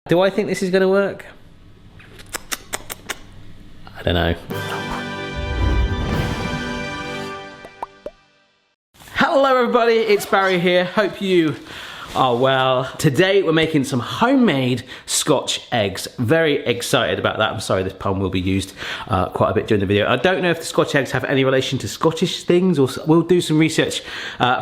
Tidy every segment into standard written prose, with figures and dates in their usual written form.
Do I think this is gonna work? I don't know. Hello everybody, it's Barry here. Hope you are well. Today we're making some homemade Scotch eggs. Very excited about that. I'm sorry, this pun will be used quite a bit during the video. I don't know if the Scotch eggs have any relation to Scottish things, or we'll do some research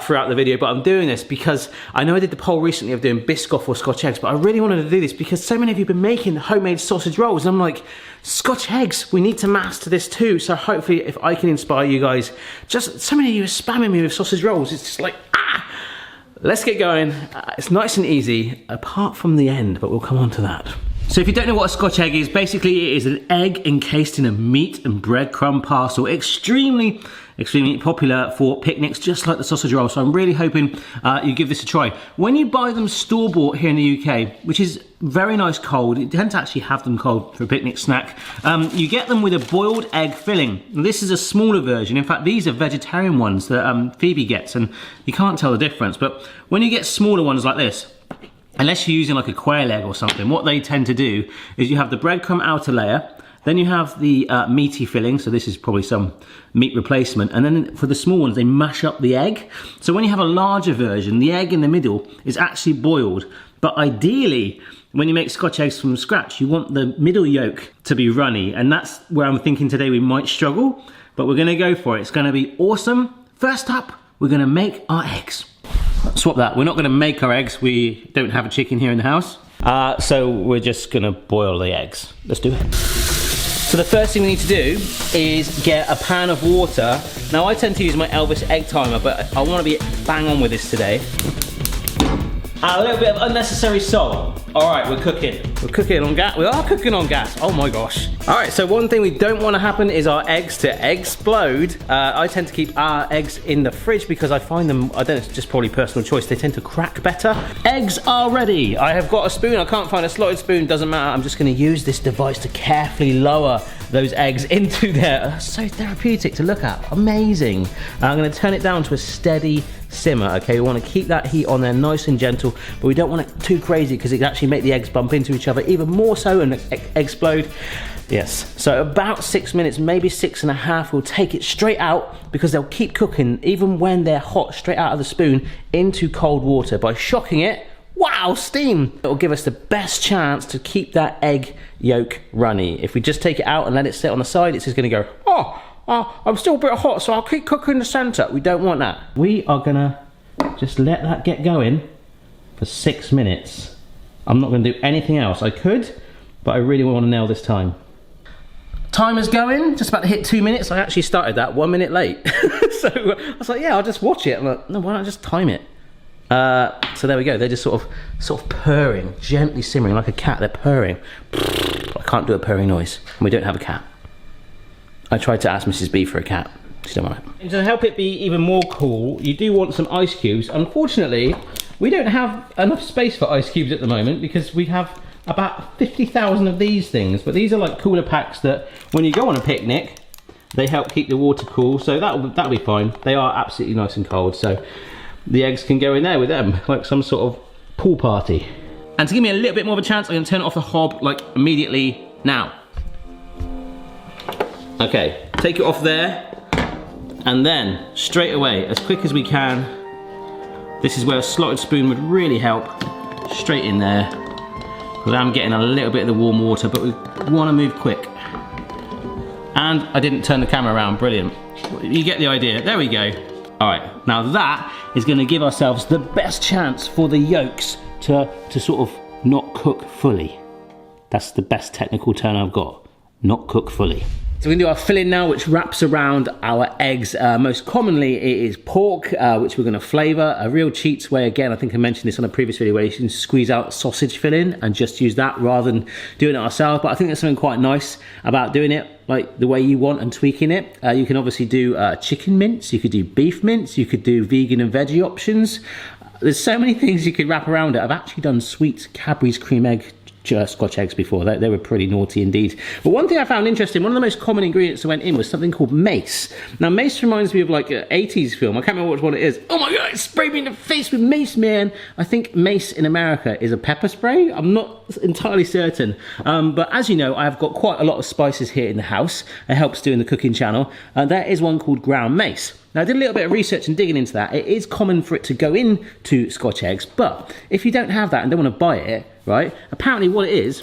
throughout the video, but I'm doing this because I know I did the poll recently of doing Biscoff or Scotch eggs, but I really wanted to do this because so many of you have been making homemade sausage rolls, and I'm like, Scotch eggs, we need to master this too. So hopefully if I can inspire you guys, just so many of you are spamming me with sausage rolls, it's just like, let's get going. It's nice and easy, apart from the end, but we'll come on to that. So if you don't know what a Scotch egg is, basically it is an egg encased in a meat and breadcrumb parcel. Extremely popular for picnics, just like the sausage roll. So I'm really hoping you give this a try. When you buy them store-bought here in the UK, which is very nice cold, you tend to actually have them cold for a picnic snack, you get them with a boiled egg filling. This is a smaller version. In fact, these are vegetarian ones that Phoebe gets, and you can't tell the difference. But when you get smaller ones like this, unless you're using like a quail egg or something, what they tend to do is you have the breadcrumb outer layer, then you have the meaty filling, so this is probably some meat replacement, and then for the small ones they mash up the egg. So when you have a larger version, the egg in the middle is actually boiled, but ideally when you make Scotch eggs from scratch, you want the middle yolk to be runny, and that's where I'm thinking today we might struggle, but we're gonna go for it. It's gonna be awesome. First up, we're gonna make our eggs. Swap that, we're not gonna make our eggs, we don't have a chicken here in the house. So we're just gonna boil the eggs. Let's do it. So the first thing we need to do is get a pan of water. Now I tend to use my Elvis egg timer, but I wanna be bang on with this today. A little bit of unnecessary salt. All right, we're cooking. We're cooking on gas. We are cooking on gas. Oh my gosh. All right, so one thing we don't want to happen is our eggs to explode. I tend to keep our eggs in the fridge because I find them, I don't know, it's just probably personal choice, they tend to crack better. Eggs are ready. I have got a spoon. I can't find a slotted spoon, doesn't matter. I'm just going to use this device to carefully lower those eggs into there. So therapeutic to look at. Amazing. I'm going to turn it down to a steady simmer. Okay, we want to keep that heat on there nice and gentle, but we don't want it too crazy because it can actually make the eggs bump into each other even more so and explode. Yes, so about 6 minutes, maybe 6.5. We'll take it straight out because they'll keep cooking even when they're hot, straight out of the spoon into cold water. By shocking it, wow, steam! It'll give us the best chance to keep that egg yolk runny. If we just take it out and let it sit on the side, it's just going to go, I'm still a bit hot, so I'll keep cooking the center. We don't want that. We are gonna just let that get going for 6 minutes. I'm not gonna do anything else. I could, but I really want to nail this time. Timer's going, just about to hit 2 minutes. I actually started that 1 minute late. So I was like, yeah, I'll just watch it. I'm like, no, why not just time it? So there we go. They're just sort of purring, gently simmering like a cat. They're purring. I can't do a purring noise, and we don't have a cat. I tried to ask Mrs. B for a cat. She don't want it. And to help it be even more cool, you do want some ice cubes. Unfortunately, we don't have enough space for ice cubes at the moment because we have about 50,000 of these things. But these are like cooler packs that when you go on a picnic, they help keep the water cool. So that'll be fine. They are absolutely nice and cold. So the eggs can go in there with them, like some sort of pool party. And to give me a little bit more of a chance, I'm gonna turn off the hob like immediately now. Okay, take it off there, and then straight away, as quick as we can, this is where a slotted spoon would really help, straight in there, because I'm getting a little bit of the warm water, but we want to move quick. And I didn't turn the camera around, brilliant. You get the idea, there we go. All right, now that is going to give ourselves the best chance for the yolks to sort of not cook fully. That's the best technical term I've got, not cook fully. So we're going to do our filling now, which wraps around our eggs. Most commonly it is pork, which we're going to flavour. A real cheats way, again, I think I mentioned this on a previous video, where you can squeeze out sausage filling and just use that rather than doing it ourselves. But I think there's something quite nice about doing it like the way you want and tweaking it. You can obviously do chicken mince, you could do beef mince, you could do vegan and veggie options. There's so many things you could wrap around it. I've actually done sweet Cadbury's cream egg Scotch eggs before. They were pretty naughty indeed. But one thing I found interesting, one of the most common ingredients that went in was something called mace. Now mace reminds me of like an 80s film. I can't remember which one it is. Oh my god, it sprayed me in the face with mace, man. I think mace in America is a pepper spray. I'm not entirely certain. But as you know, I've got quite a lot of spices here in the house. It helps doing the cooking channel. There is one called ground mace. Now I did a little bit of research and digging into that. It is common for it to go into Scotch eggs, but if you don't have that and don't want to buy it, right, apparently what it is,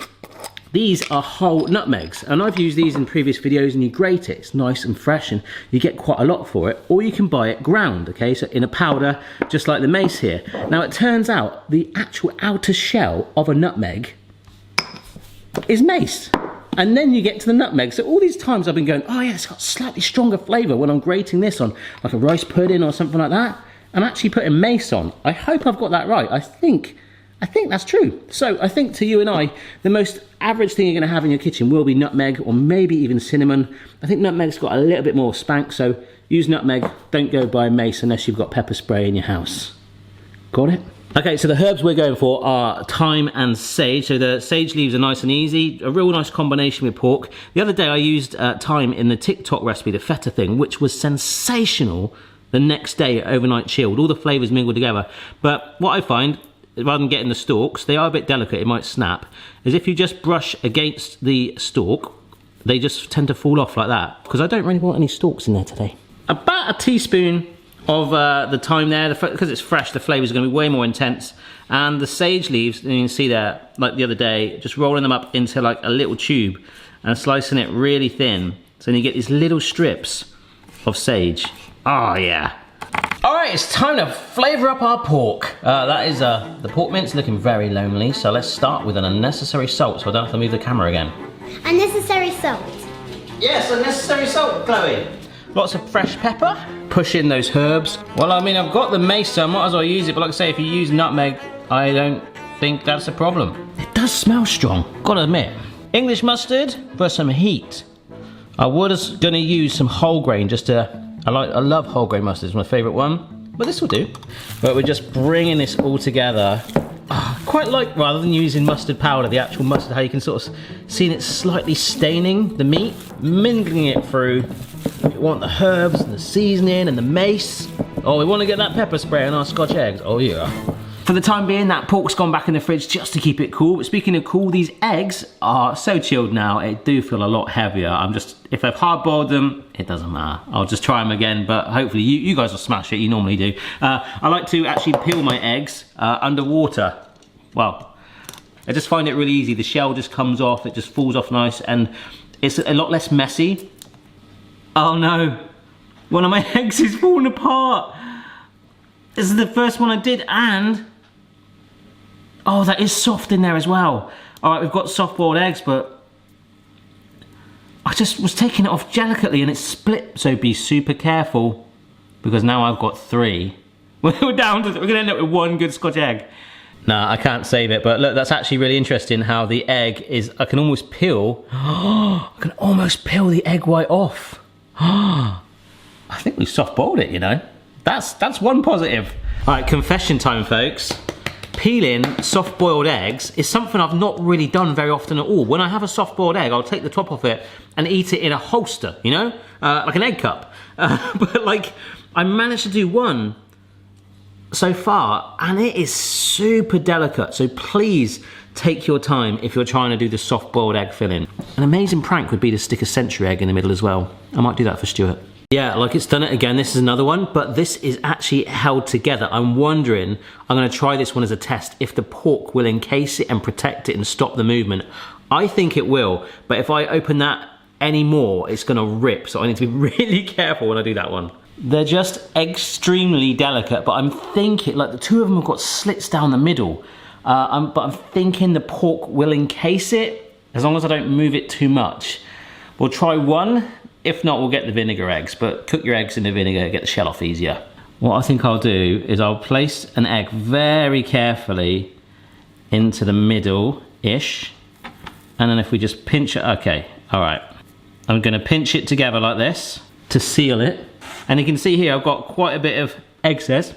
these are whole nutmegs, and I've used these in previous videos, and you grate it, it's nice and fresh and you get quite a lot for it, or you can buy it ground, okay, so in a powder, just like the mace here. Now it turns out the actual outer shell of a nutmeg is mace. And then you get to the nutmeg. So all these times I've been going, oh yeah, it's got slightly stronger flavour when I'm grating this on like a rice pudding or something like that. I'm actually putting mace on. I hope I've got that right. I think that's true. So I think to you and I, the most average thing you're going to have in your kitchen will be nutmeg or maybe even cinnamon. I think nutmeg's got a little bit more spank, so use nutmeg. Don't go buy mace unless you've got pepper spray in your house. Got it? Okay, so the herbs we're going for are thyme and sage. So the sage leaves are nice and easy, a real nice combination with pork. The other day I used thyme in the TikTok recipe, the feta thing, which was sensational the next day, overnight chilled. All the flavours mingled together. But what I find, rather than getting the stalks, they are a bit delicate, it might snap, is if you just brush against the stalk, they just tend to fall off like that. Because I don't really want any stalks in there today. About a teaspoon of the thyme there, because it's fresh, the flavours are going to be way more intense. And the sage leaves, and you can see there, like the other day, just rolling them up into like a little tube and slicing it really thin. So then you get these little strips of sage. Oh yeah. Alright, it's time to flavour up our pork. That is the pork mince looking very lonely, so let's start with an unnecessary salt so I don't have to move the camera again. Unnecessary salt. Yes, unnecessary salt, Chloe. Lots of fresh pepper. Push in those herbs. Well, I mean, I've got the mace, so I might as well use it, but like I say, if you use nutmeg, I don't think that's a problem. It does smell strong, gotta admit. English mustard for some heat. I was gonna use some whole grain just to, I love whole grain mustard, it's my favourite one, but this will do. But we're just bringing this all together. Quite like, rather than using mustard powder, the actual mustard, how you can sort of see it slightly staining the meat, mingling it through. We want the herbs and the seasoning and the mace. Oh, we want to get that pepper spray on our Scotch eggs. Oh yeah. For the time being, that pork's gone back in the fridge just to keep it cool. But speaking of cool, these eggs are so chilled now, it do feel a lot heavier. If I've hard boiled them, it doesn't matter. I'll just try them again, but hopefully you guys will smash it, you normally do. I like to actually peel my eggs underwater. Well, I just find it really easy. The shell just comes off, it just falls off nice, and it's a lot less messy. Oh no, one of my eggs is falling apart. This is the first one I did, and oh, that is soft in there as well. All right, we've got soft boiled eggs, but I just was taking it off delicately and it split, so be super careful because now I've got 3. We're down to, we're gonna end up with 1 good Scotch egg. Nah, I can't save it, but look, that's actually really interesting how the egg is, I can almost peel, I can almost peel the egg white off. I think we soft boiled it, you know. That's one positive. All right, confession time, folks. Peeling soft boiled eggs is something I've not really done very often at all. When I have a soft boiled egg, I'll take the top off it and eat it in a holster, you know, like an egg cup. But like, I managed to do one so far, and it is super delicate, so please take your time if you're trying to do the soft boiled egg filling. An amazing prank would be to stick a century egg in the middle as well. I might do that for Stuart. Yeah, like it's done it again. This is another one, but this is actually held together. I'm wondering, I'm gonna try this one as a test, if the pork will encase it and protect it and stop the movement. I think it will, but if I open that anymore, it's gonna rip, so I need to be really careful when I do that one. They're just extremely delicate, but I'm thinking, like the 2 of them have got slits down the middle, but I'm thinking the pork will encase it, as long as I don't move it too much. We'll try one, if not we'll get the vinegar eggs, but cook your eggs in the vinegar, get the shell off easier. What I think I'll do is I'll place an egg very carefully into the middle-ish, and then if we just pinch it, okay, all right. I'm gonna pinch it together like this to seal it. And you can see here I've got quite a bit of excess.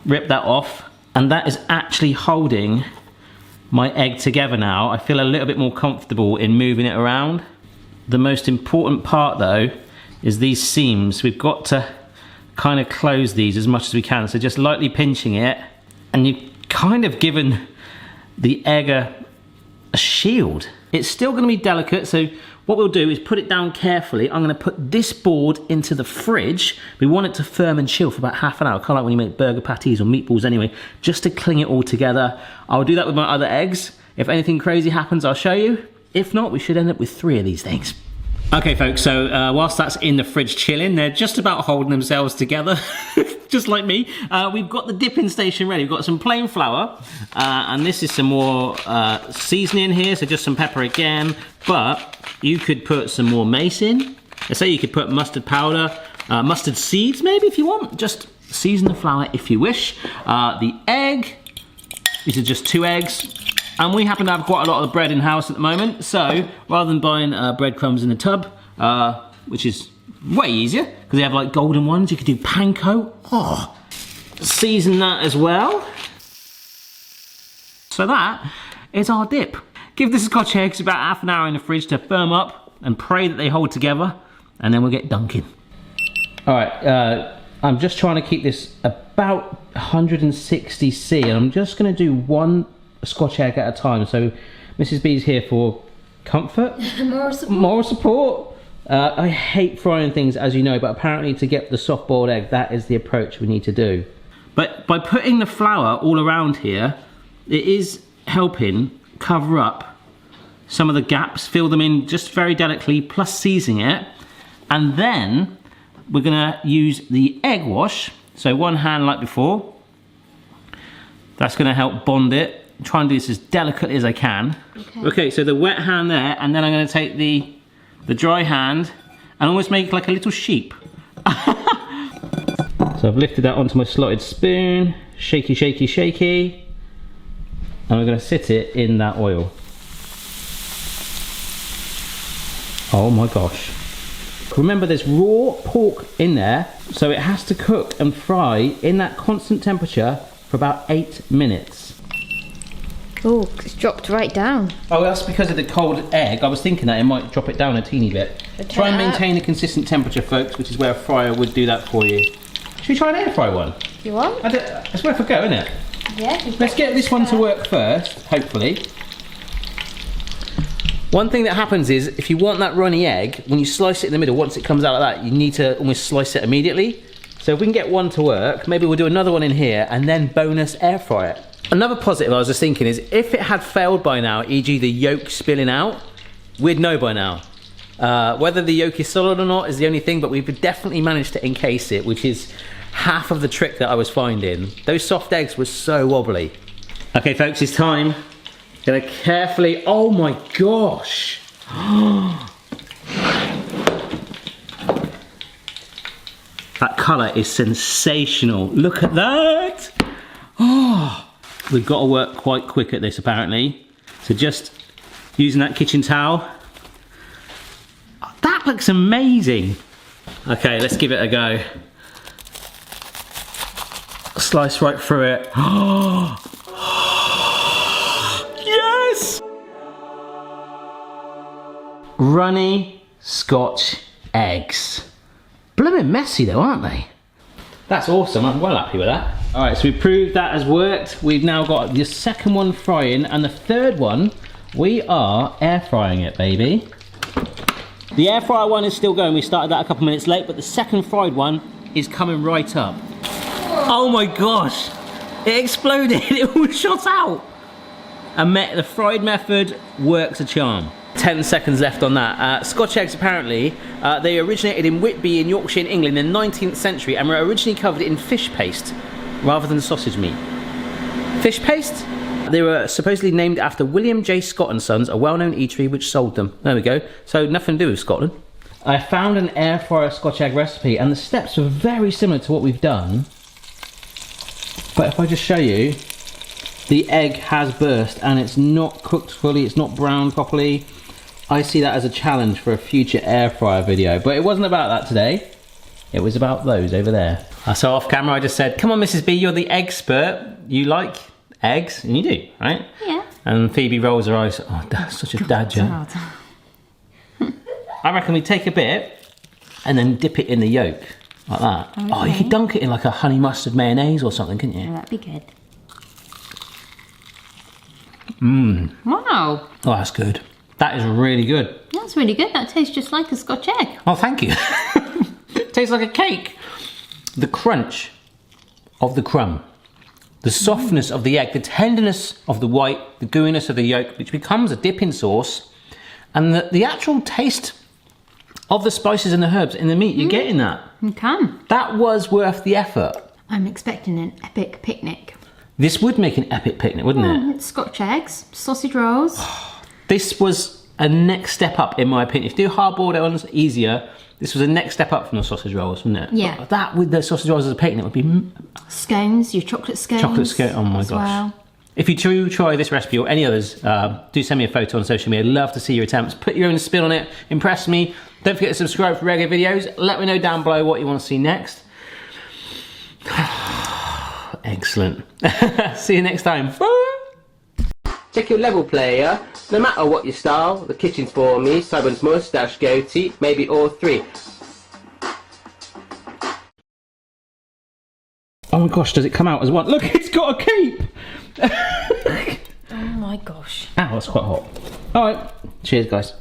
Rip that off, and that is actually holding my egg together now, I feel a little bit more comfortable in moving it around. The most important part though is these seams. We've got to kind of close these as much as we can. So just lightly pinching it, and you've kind of given the egg a shield. It's still going to be delicate, so what we'll do is put it down carefully. I'm going to put this board into the fridge. We want it to firm and chill for about half an hour, kind of like when you make burger patties or meatballs anyway, just to cling it all together. I'll do that with my other eggs. If anything crazy happens, I'll show you. If not, we should end up with 3 of these things. Okay folks, so whilst that's in the fridge chilling, they're just about holding themselves together, just like me. We've got the dipping station ready. We've got some plain flour, and this is some more seasoning here, so just some pepper again, but you could put some more mace in. Let's say you could put mustard powder, mustard seeds maybe if you want, just season the flour if you wish. The egg, these are just 2 eggs. And we happen to have quite a lot of bread in house at the moment, so rather than buying breadcrumbs in a tub, which is way easier, because they have like golden ones, you could do panko. Oh, season that as well. So that is our dip. Give the Scotch eggs about half an hour in the fridge to firm up and pray that they hold together, and then we'll get dunking. All right, I'm just trying to keep this about 160°C, and I'm just going to do 1 Scotch egg at a time. So Mrs. B's here for comfort, moral support. I hate frying things, as you know, but apparently to get the soft boiled egg, that is the approach we need to do. But by putting the flour all around here, it is helping cover up some of the gaps, fill them in just very delicately, plus seasoning it. And then we're gonna use the egg wash. So 1 hand like before. That's gonna help bond it. Try and do this as delicately as I can. Okay, so the wet hand there, and then I'm going to take the dry hand and almost make like a little sheep. So I've lifted that onto my slotted spoon, shaky, shaky, shaky, and I'm going to sit it in that oil. Oh my gosh. Remember there's raw pork in there, so it has to cook and fry in that constant temperature for about 8 minutes. Oh, it's dropped right down. Oh, that's because of the cold egg. I was thinking that it might drop it down a teeny bit. Try and maintain a consistent temperature, folks, which is where a fryer would do that for you. Should we try an air fry one? You want? It's worth a go, isn't it? Yeah. Let's get this one to work first, hopefully. One thing that happens is, if you want that runny egg, when you slice it in the middle, once it comes out like that, you need to almost slice it immediately. So if we can get one to work, maybe we'll do another one in here, and then bonus air fry it. Another positive I was just thinking is, if it had failed by now, e.g. the yolk spilling out, we'd know by now. Whether the yolk is solid or not is the only thing, but we've definitely managed to encase it, which is half of the trick that I was finding. Those soft eggs were so wobbly. Okay folks, it's time. Gonna carefully, oh my gosh. That colour is sensational. Look at that. Oh. We've got to work quite quick at this apparently. So just using that kitchen towel. That looks amazing. Okay, let's give it a go. Slice right through it. Yes! Runny Scotch eggs. Blooming messy though, aren't they? That's awesome, I'm well happy with that. All right, so we've proved that has worked. We've now got the second one frying, and the third one, we are air frying it, baby. The air fryer one is still going. We started that a couple minutes late, but the second fried one is coming right up. Oh my gosh, it exploded, it all shot out. And the fried method works a charm. 10 seconds left on that. Scotch eggs, apparently, they originated in Whitby in Yorkshire in England in the 19th century and were originally covered in fish paste rather than sausage meat. Fish paste? They were supposedly named after William J. Scott and Sons, a well-known eatery which sold them. There we go. So nothing to do with Scotland. I found an air fryer Scotch egg recipe, and the steps were very similar to what we've done. But if I just show you, the egg has burst and it's not cooked fully, it's not browned properly. I see that as a challenge for a future air fryer video, but it wasn't about that today. It was about those over there. So off camera I just said, come on Mrs. B, you're the expert. You like eggs, and you do, right? Yeah. And Phoebe rolls her eyes. Oh, that's such a dad joke. I reckon we take a bit and then dip it in the yolk, like that. Okay. Oh, you could dunk it in like a honey mustard mayonnaise or something, couldn't you? Yeah, that'd be good. Mmm. Wow. Oh, that's good. That is really good. That's really good. That tastes just like a Scotch egg. Oh, thank you. It tastes like a cake. The crunch of the crumb, the softness of the egg, the tenderness of the white, the gooiness of the yolk, which becomes a dipping sauce, and the actual taste of the spices and the herbs in the meat. You're getting that. You can. That was worth the effort. I'm expecting an epic picnic. This would make an epic picnic, wouldn't it? It's Scotch eggs, sausage rolls. This was a next step up, in my opinion. If you do hard-boiled ones, easier. This was a next step up from the sausage rolls, wasn't it? Yeah. But that with the sausage rolls as a picnic would be... Scones, your chocolate scones. Chocolate scone, oh my gosh. Well. If you do try this recipe or any others, do send me a photo on social media. I'd love to see your attempts. Put your own spin on it. Impress me. Don't forget to subscribe for regular videos. Let me know down below what you want to see next. Excellent. See you next time. Bye. Check your level, player. No matter what your style, the kitchen's for me. Simon's moustache, goatee, maybe all three. Oh my gosh, does it come out as one? Look, it's got a cape! Oh my gosh. Ow, that's quite hot. Alright, cheers guys.